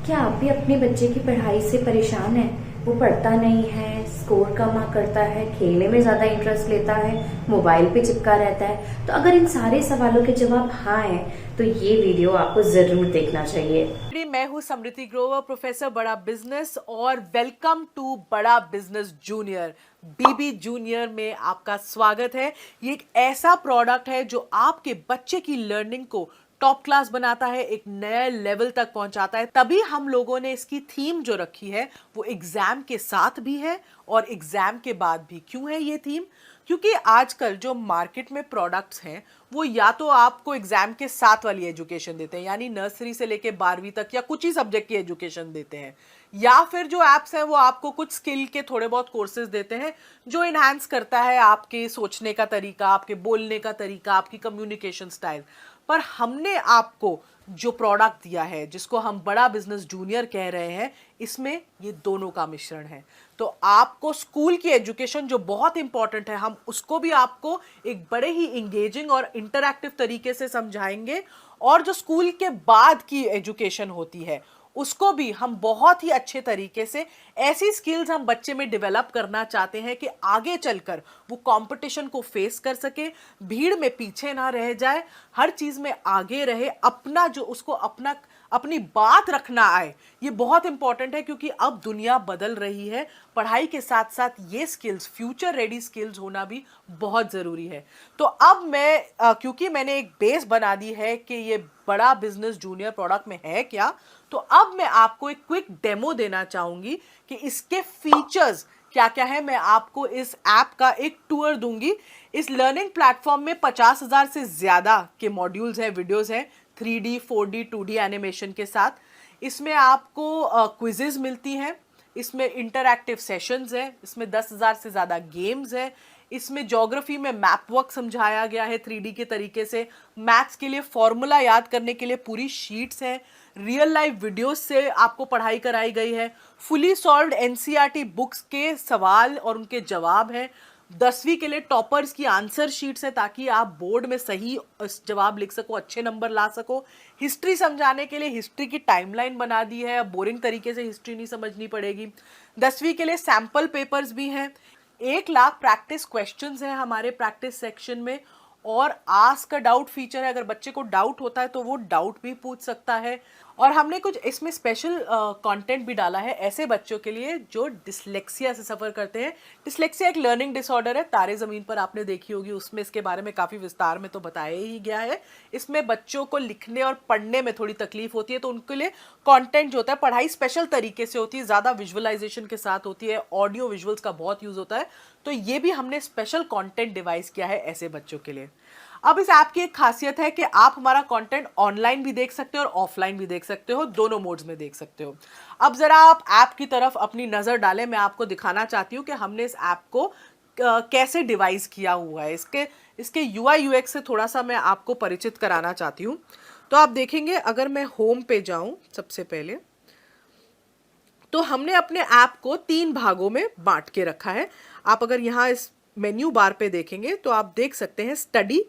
क्या आप भी अपने बच्चे की पढ़ाई से परेशान हैं? वो पढ़ता नहीं है, स्कोर कम करता है, खेलने में ज़्यादा इंटरेस्ट लेता है, मोबाइल पे चिपका रहता है। तो अगर इन सारे सवालों के जवाब हाँ हैं, तो ये वीडियो आपको ज़रूर देखना चाहिए। मैं हूं समृति ग्रोवर, प्रोफेसर बड़ा बिजनेस, और वेलकम टू बड़ा बिजनेस जूनियर। बीबी जूनियर में आपका स्वागत है। ये एक ऐसा प्रोडक्ट है जो आपके बच्चे की लर्निंग को टॉप क्लास बनाता है, एक नए लेवल तक पहुंचाता है। तभी हम लोगों ने इसकी थीम जो रखी है वो एग्जाम के साथ भी है और एग्जाम के बाद भी। क्यों है ये थीम? क्योंकि आजकल जो मार्केट में प्रोडक्ट्स हैं वो या तो आपको एग्जाम के साथ वाली एजुकेशन देते हैं, यानी नर्सरी से लेके 12वीं तक या कुछ ही सब्जेक्ट की एजुकेशन देते हैं, या फिर जो एप्स हैं वो आपको कुछ स्किल के थोड़े बहुत कोर्सेज देते हैं जो इनहांस करता है आपके सोचने का तरीका, आपके बोलने का तरीका, आपकी कम्युनिकेशन स्टाइल। पर हमने आपको जो प्रोडक्ट दिया है, जिसको हम बड़ा बिजनेस जूनियर कह रहे हैं, इसमें ये दोनों का मिश्रण है। तो आपको स्कूल की एजुकेशन जो बहुत इंपॉर्टेंट है, हम उसको भी आपको एक बड़े ही इंगेजिंग और इंटरैक्टिव तरीके से समझाएंगे, और जो स्कूल के बाद की एजुकेशन होती है उसको भी हम बहुत ही अच्छे तरीके से, ऐसी स्किल्स हम बच्चे में डेवलप करना चाहते हैं कि आगे चलकर वो कंपटीशन को फेस कर सके, भीड़ में पीछे ना रह जाए, हर चीज में आगे रहे, अपना जो उसको अपनी बात रखना आए। ये बहुत इंपॉर्टेंट है क्योंकि अब दुनिया बदल रही है। पढ़ाई के साथ साथ ये स्किल्स, फ्यूचर रेडी स्किल्स होना भी बहुत जरूरी है। तो अब क्योंकि मैंने एक बेस बना दी है कि ये बड़ा बिजनेस जूनियर प्रोडक्ट में है क्या, तो अब मैं आपको एक क्विक डेमो देना चाहूंगी कि इसके फीचर्स क्या क्या है। मैं आपको इस ऐप का एक टूर दूंगी। इस लर्निंग प्लेटफॉर्म में 50,000 से ज्यादा के मॉड्यूल्स हैं, वीडियोस हैं, 3D 4D 2D एनिमेशन के साथ। इसमें आपको क्विजेज मिलती हैं, इसमें इंटरैक्टिव सेशंस हैं, इसमें 10,000 से ज़्यादा गेम्स हैं, इसमें ज्योग्राफी में मैप वर्क समझाया गया है 3D के तरीके से, मैथ्स के लिए फॉर्मूला याद करने के लिए पूरी शीट्स हैं, रियल लाइफ वीडियोस से आपको पढ़ाई कराई गई है, फुली सॉल्व्ड एनसीईआरटी बुक्स के सवाल और उनके जवाब हैं, 10वीं के लिए टॉपर्स की आंसर शीट्स है ताकि आप बोर्ड में सही जवाब लिख सको, अच्छे नंबर ला सको। हिस्ट्री समझाने के लिए हिस्ट्री की टाइमलाइन बना दी है, बोरिंग तरीके से हिस्ट्री नहीं समझनी पड़ेगी। 10वीं के लिए सैंपल पेपर्स भी हैं, 1 लाख प्रैक्टिस क्वेश्चंस हैं हमारे प्रैक्टिस सेक्शन में, और आस्क अ डाउट फीचर है। अगर बच्चे को डाउट होता है तो वो डाउट भी पूछ सकता है। और हमने कुछ इसमें स्पेशल कंटेंट भी डाला है ऐसे बच्चों के लिए जो डिसलेक्सिया से सफ़र करते हैं। डिसलेक्सिया एक लर्निंग डिसऑर्डर है, तारे ज़मीन पर आपने देखी होगी, उसमें इसके बारे में काफ़ी विस्तार में तो बताया ही गया है। इसमें बच्चों को लिखने और पढ़ने में थोड़ी तकलीफ होती है, तो उनके लिए कंटेंट जो होता है, पढ़ाई स्पेशल तरीके से होती है, ज़्यादा विजुअलाइजेशन के साथ होती है, ऑडियो विजुअल्स का बहुत यूज़ होता है। तो ये भी हमने स्पेशल कंटेंट डिवाइस किया है ऐसे बच्चों के लिए। अब इस ऐप की एक खासियत है कि आप हमारा कंटेंट ऑनलाइन भी देख सकते हो और ऑफलाइन भी देख सकते हो, दोनों मोड्स में देख सकते हो। अब जरा आप ऐप की तरफ अपनी नजर डालें। मैं आपको दिखाना चाहती हूँ कि हमने इस ऐप को कैसे डिवाइस किया हुआ है। इसके यूआई यूएक्स से थोड़ा सा मैं आपको परिचित कराना चाहती हूँ। तो आप देखेंगे, अगर मैं होम पे जाऊं सबसे पहले, तो हमने अपने ऐप को 3 भागों में बांट के रखा है। आप अगर यहाँ इस मेन्यू बार पे देखेंगे तो आप देख सकते हैं स्टडी,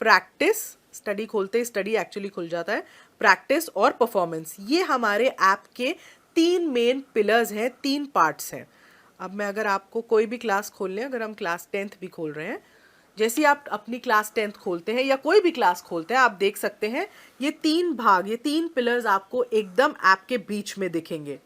प्रैक्टिस, स्टडी खोलते ही स्टडी एक्चुअली खुल जाता है, प्रैक्टिस और परफॉर्मेंस। ये हमारे ऐप के 3 मेन पिलर्स हैं, 3 पार्ट्स हैं। अब मैं अगर आपको कोई भी क्लास खोल लें, अगर हम क्लास 10th भी खोल रहे हैं, जैसे ही आप अपनी क्लास 10th खोलते हैं या कोई भी क्लास खोलते हैं, आप देख सकते हैं ये 3 भाग, ये 3 पिलर्स आपको एकदम ऐप के बीच में दिखेंगे।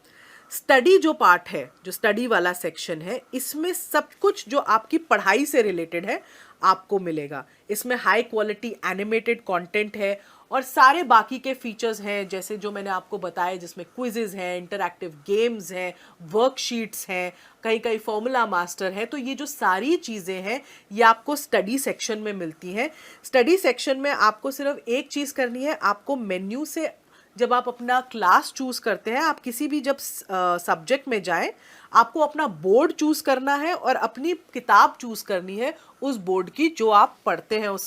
स्टडी जो पार्ट है, जो स्टडी वाला सेक्शन है, इसमें सब कुछ जो आपकी पढ़ाई से रिलेटेड है आपको मिलेगा। इसमें हाई क्वालिटी एनिमेटेड कंटेंट है और सारे बाकी के फीचर्स हैं, जैसे जो मैंने आपको बताया, जिसमें क्विजेज हैं, इंटरैक्टिव गेम्स हैं, वर्कशीट्स हैं, कहीं कहीं फॉर्मूला मास्टर है। तो ये जो सारी चीज़ें हैं ये आपको स्टडी सेक्शन में मिलती हैं। स्टडी सेक्शन में आपको सिर्फ एक चीज़ करनी है, आपको मेन्यू से जब आप अपना क्लास चूज करते हैं, आप किसी भी जब सब्जेक्ट में जाएं, आपको अपना बोर्ड चूज करना है और अपनी किताब चूज करनी है उस बोर्ड की जो आप पढ़ते हैं उस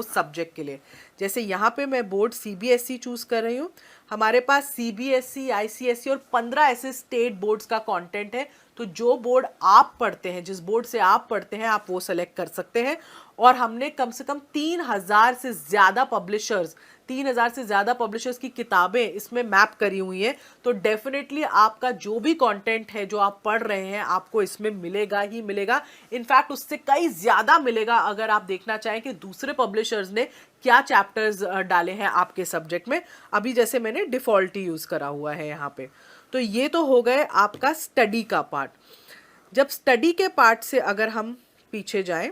सब्जेक्ट के लिए। जैसे यहाँ पे मैं बोर्ड सीबीएसई चूज कर रही हूँ। हमारे पास सीबीएसई, आईसीएसई और 15 ऐसे स्टेट बोर्ड्स का कंटेंट है। तो जो बोर्ड आप पढ़ते हैं, जिस बोर्ड से आप पढ़ते हैं, आप वो सेलेक्ट कर सकते हैं और हमने कम से कम 3000 से ज़्यादा पब्लिशर्स की किताबें इसमें मैप करी हुई हैं। तो डेफिनेटली आपका जो भी कंटेंट है जो आप पढ़ रहे हैं आपको इसमें मिलेगा ही मिलेगा। इनफैक्ट उससे कई ज़्यादा मिलेगा अगर आप देखना चाहें कि दूसरे पब्लिशर्स ने क्या चैप्टर्स डाले हैं आपके सब्जेक्ट में। अभी जैसे मैंने डिफ़ॉल्ट ही यूज़ करा हुआ है यहाँ पे। तो ये तो हो गए आपका स्टडी का पार्ट। जब स्टडी के पार्ट से अगर हम पीछे जाएं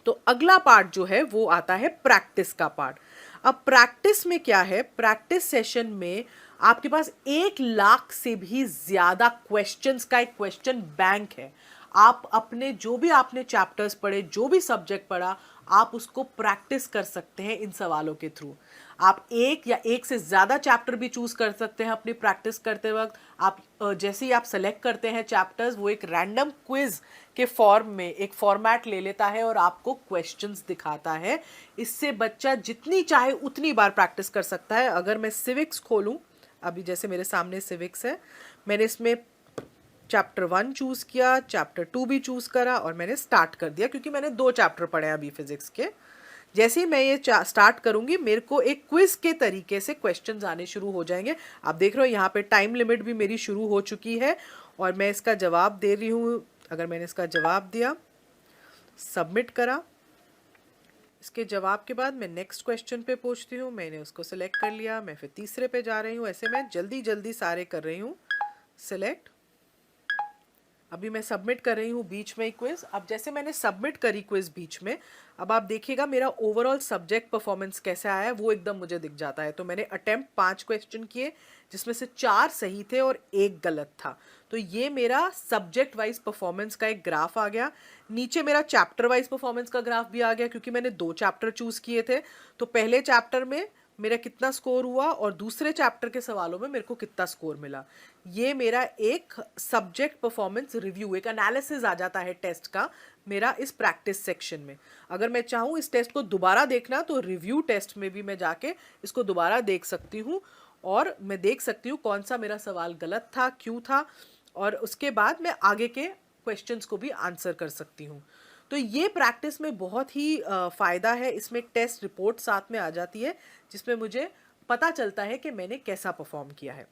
तो अगला पार्ट जो है वो आता है प्रैक्टिस का पार्ट। अब प्रैक्टिस में क्या है, प्रैक्टिस सेशन में आपके पास 1 लाख से भी ज्यादा क्वेश्चंस का एक क्वेश्चन बैंक है। आप अपने जो भी आपने चैप्टर्स पढ़े, जो भी सब्जेक्ट पढ़ा, आप उसको प्रैक्टिस कर सकते हैं इन सवालों के थ्रू। आप एक या एक से ज़्यादा चैप्टर भी चूज कर सकते हैं अपनी प्रैक्टिस करते वक्त। आप जैसे ही आप सेलेक्ट करते हैं चैप्टर्स, वो एक रैंडम क्विज के फॉर्म में एक फॉर्मेट ले लेता है और आपको क्वेश्चंस दिखाता है। इससे बच्चा जितनी चाहे उतनी बार प्रैक्टिस कर सकता है। अगर मैं सिविक्स खोलूं, अभी जैसे मेरे सामने सिविक्स है, मैंने इसमें चैप्टर 1 चूज किया, चैप्टर 2 भी चूज करा और मैंने स्टार्ट कर दिया क्योंकि मैंने 2 चैप्टर पढ़े अभी फिजिक्स के। जैसे ही मैं ये स्टार्ट करूंगी मेरे को एक क्विज के तरीके से क्वेश्चंस आने शुरू हो जाएंगे। आप देख रहे हो यहाँ पे टाइम लिमिट भी मेरी शुरू हो चुकी है और मैं इसका जवाब दे रही हूँ। अगर मैंने इसका जवाब दिया, सबमिट करा, इसके जवाब के बाद मैं नेक्स्ट क्वेश्चन पे पहुँचती हूँ। मैंने उसको सिलेक्ट कर लिया, मैं फिर तीसरे पे जा रही हूँ। ऐसे मैं जल्दी जल्दी सारे कर रही हूँ सिलेक्ट। अभी मैं सबमिट कर रही हूँ बीच में क्विज। अब जैसे मैंने सबमिट करी क्विज बीच में, अब आप देखिएगा मेरा ओवरऑल सब्जेक्ट परफॉर्मेंस कैसा आया है वो एकदम मुझे दिख जाता है। तो मैंने अटेम्प्ट 5 क्वेश्चन किए जिसमें से 4 सही थे और 1 गलत था। तो ये मेरा सब्जेक्ट वाइज परफॉर्मेंस का एक ग्राफ आ गया। नीचे मेरा चैप्टर वाइज परफॉर्मेंस का ग्राफ भी आ गया क्योंकि मैंने 2 चैप्टर चूज किए थे। तो पहले चैप्टर में मेरा कितना स्कोर हुआ और दूसरे चैप्टर के सवालों में मेरे को कितना स्कोर मिला। ये मेरा एक सब्जेक्ट परफॉर्मेंस रिव्यू, एक एनालिसिस आ जाता है टेस्ट का मेरा इस प्रैक्टिस सेक्शन में। अगर मैं चाहूँ इस टेस्ट को दोबारा देखना तो रिव्यू टेस्ट में भी मैं जाके इसको दोबारा देख सकती हूँ और मैं देख सकती हूँ कौन सा मेरा सवाल गलत था, क्यों था, और उसके बाद मैं आगे के क्वेश्चंस को भी आंसर कर सकती हूँ। तो ये प्रैक्टिस में बहुत ही फ़ायदा है। इसमें एक टेस्ट रिपोर्ट साथ में आ जाती है जिसमें मुझे पता चलता है कि मैंने कैसा परफॉर्म किया है।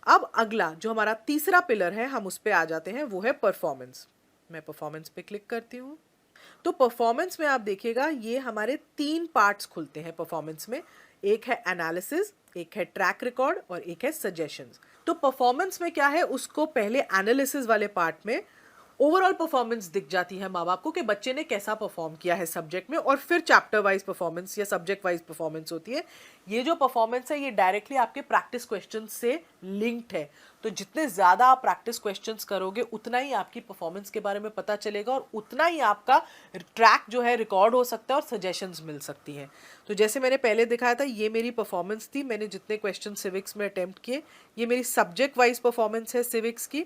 अब अगला जो हमारा तीसरा पिलर है, हम उस पे आ जाते हैं, वो है परफॉर्मेंस। मैं परफॉर्मेंस पे क्लिक करती हूँ। तो परफॉर्मेंस में आप देखिएगा ये हमारे 3 पार्ट्स खुलते हैं परफॉर्मेंस में। एक है एनालिसिस, एक है ट्रैक रिकॉर्ड और एक है सजेशंस। तो परफॉर्मेंस में क्या है, उसको पहले एनालिसिस वाले पार्ट में ओवरऑल परफॉर्मेंस दिख जाती है माँ बाप को कि बच्चे ने कैसा परफॉर्म किया है सब्जेक्ट में, और फिर चैप्टर वाइज परफॉर्मेंस या सब्जेक्ट वाइज परफॉर्मेंस होती है। ये जो परफॉर्मेंस है ये डायरेक्टली आपके प्रैक्टिस क्वेश्चन से लिंक्ड है। तो जितने ज़्यादा आप प्रैक्टिस क्वेश्चंस करोगे उतना ही आपकी परफॉर्मेंस के बारे में पता चलेगा और उतना ही आपका ट्रैक जो है रिकॉर्ड हो सकता है और सजेशंस मिल सकती हैं। तो जैसे मैंने पहले दिखाया था ये मेरी परफॉर्मेंस थी, मैंने जितने क्वेश्चन सिविक्स में अटेम्प्ट किए। ये मेरी सब्जेक्ट वाइज परफॉर्मेंस है सिविक्स की।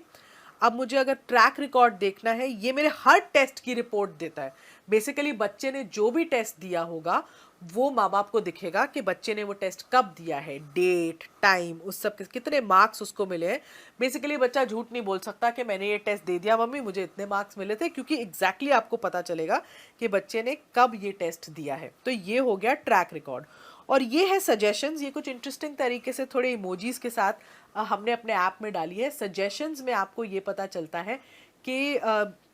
अब मुझे अगर ट्रैक रिकॉर्ड देखना है, ये मेरे हर टेस्ट की रिपोर्ट देता है। बेसिकली बच्चे ने जो भी टेस्ट दिया होगा वो माँ बाप को दिखेगा कि बच्चे ने वो टेस्ट कब दिया है, डेट, टाइम, उस सब कितने मार्क्स उसको मिले हैं। बेसिकली बच्चा झूठ नहीं बोल सकता कि मैंने ये टेस्ट दे दिया मम्मी, मुझे इतने मार्क्स मिले थे, क्योंकि एग्जैक्टली आपको पता चलेगा कि बच्चे ने कब ये टेस्ट दिया है। तो ये हो गया ट्रैक रिकॉर्ड। और ये है सजेशंस। ये कुछ इंटरेस्टिंग तरीके से थोड़े इमोजीज के साथ हमने अपने ऐप में डाली है। सजेशंस में आपको ये पता चलता है कि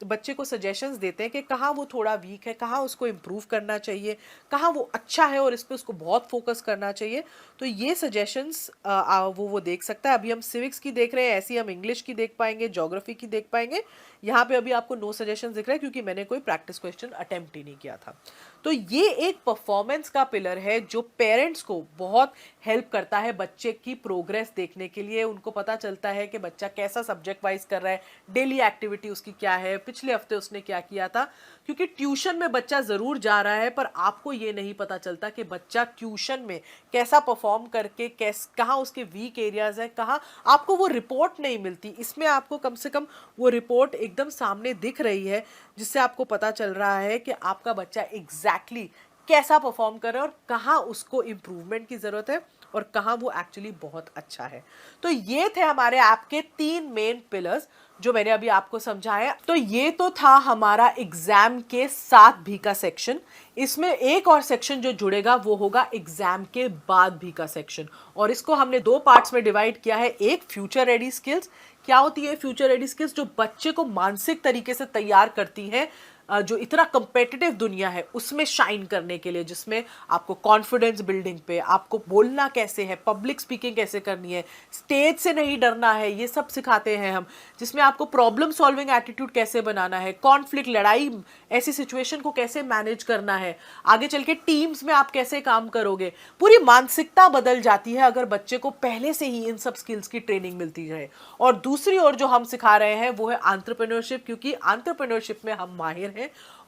बच्चे को सजेशंस देते हैं कि कहाँ वो थोड़ा वीक है, कहाँ उसको इम्प्रूव करना चाहिए, कहाँ वो अच्छा है और इस पे उसको बहुत फोकस करना चाहिए। तो ये सजेशंस वो देख सकता है। अभी हम सिविक्स की देख रहे हैं, ऐसी हम इंग्लिश की देख पाएंगे, ज्योग्राफी की देख पाएंगे। यहाँ पे अभी आपको नो सजेशंस दिख रहा है क्योंकि मैंने कोई प्रैक्टिस क्वेश्चन अटेम्प्ट ही नहीं किया था। तो ये एक परफॉर्मेंस का पिलर है जो पेरेंट्स को बहुत हेल्प करता है बच्चे की प्रोग्रेस देखने के लिए। उनको पता चलता है कि बच्चा कैसा सब्जेक्ट वाइज कर रहा है, डेली एक्टिविटी उसकी क्या है, पिछले हफ्ते उसने क्या किया था। क्योंकि ट्यूशन में बच्चा जरूर जा रहा है पर आपको ये नहीं पता चलता कि बच्चा ट्यूशन में कैसा परफॉर्म करके कहाँ उसके वीक एरियाज है, कहाँ आपको वो रिपोर्ट नहीं मिलती। इसमें आपको कम से कम वो रिपोर्ट एकदम सामने दिख रही है जिससे आपको पता चल रहा है कि आपका बच्चा एग्जैक्टली कैसा परफॉर्म कर रहा है और कहाँ उसको इम्प्रूवमेंट की ज़रूरत है और कहाँ वो एक्चुअली बहुत अच्छा है। तो ये थे हमारे ऐप के 3 मेन पिलर्स जो मैंने अभी आपको समझाया। तो ये तो था हमारा एग्जाम के साथ भी का सेक्शन। इसमें एक और सेक्शन जो जुड़ेगा वो होगा एग्जाम के बाद भी का सेक्शन, और इसको हमने 2 पार्ट्स में डिवाइड किया है। एक फ्यूचर रेडी स्किल्स। क्या होती है फ्यूचर रेडी स्किल्स? जो बच्चे को मानसिक तरीके से तैयार करती हैं जो इतना कंपेटिटिव दुनिया है उसमें शाइन करने के लिए, जिसमें आपको कॉन्फिडेंस बिल्डिंग पे, आपको बोलना कैसे है, पब्लिक स्पीकिंग कैसे करनी है, स्टेज से नहीं डरना है, ये सब सिखाते हैं हम। जिसमें आपको प्रॉब्लम सॉल्विंग एटीट्यूड कैसे बनाना है, कॉन्फ्लिक्ट, लड़ाई, ऐसी सिचुएशन को कैसे मैनेज करना है, आगे चल के टीम्स में आप कैसे काम करोगे। पूरी मानसिकता बदल जाती है अगर बच्चे को पहले से ही इन सब स्किल्स की ट्रेनिंग मिलती है। और दूसरी ओर जो हम सिखा रहे हैं वो है एंटरप्रेन्योरशिप, क्योंकि एंटरप्रेन्योरशिप में हम माहिर हैं।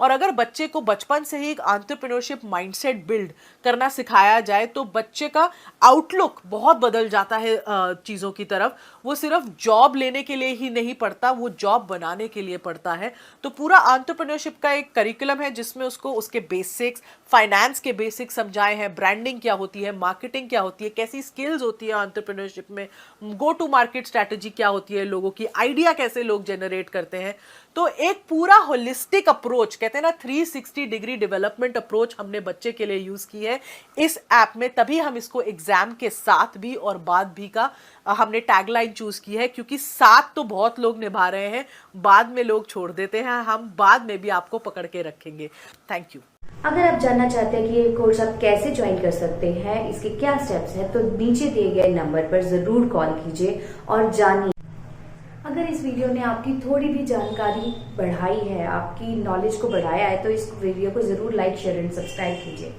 और अगर बच्चे को बचपन से ही एक एंटरप्रेन्योरशिप माइंडसेट बिल्ड करना सिखाया जाए तो बच्चे का आउटलुक बहुत बदल जाता है चीजों की तरफ। वो सिर्फ जॉब लेने के लिए ही नहीं पढ़ता, वो जॉब बनाने के लिए पढ़ता है। तो पूरा एंटरप्रेन्योरशिप का एक करिकुलम है जिसमें उसको उसके बेसिक्स, फाइनेंस के बेसिक्स समझाए हैं, ब्रांडिंग क्या होती है, मार्केटिंग क्या होती है, कैसी स्किल्स होती है एंटरप्रेन्योरशिप में, गो टू मार्केट स्ट्रैटेजी क्या होती है, लोगों की आइडिया कैसे लोग जनरेट करते हैं। तो एक पूरा होलिस्टिक अप्रोच, कहते हैं ना 360 डिग्री डेवलपमेंट अप्रोच हमने बच्चे के लिए यूज की है इस ऐप में। तभी हम इसको एग्जाम के साथ भी और बाद भी का हमने टैगलाइन चूज की है, क्योंकि साथ तो बहुत लोग निभा रहे हैं, बाद में लोग छोड़ देते हैं। हम बाद में भी आपको पकड़ के रखेंगे। Thank you. अगर आप जानना चाहते हैं कि ये कोर्स आप कैसे ज्वाइन कर सकते हैं, इसके क्या स्टेप्स हैं, तो नीचे दिए गए नंबर पर जरूर कॉल कीजिए और जानिए। अगर इस वीडियो ने आपकी थोड़ी भी जानकारी बढ़ाई है, आपकी नॉलेज को बढ़ाया है, तो इस वीडियो को जरूर लाइक, शेयर एंड सब्सक्राइब कीजिए।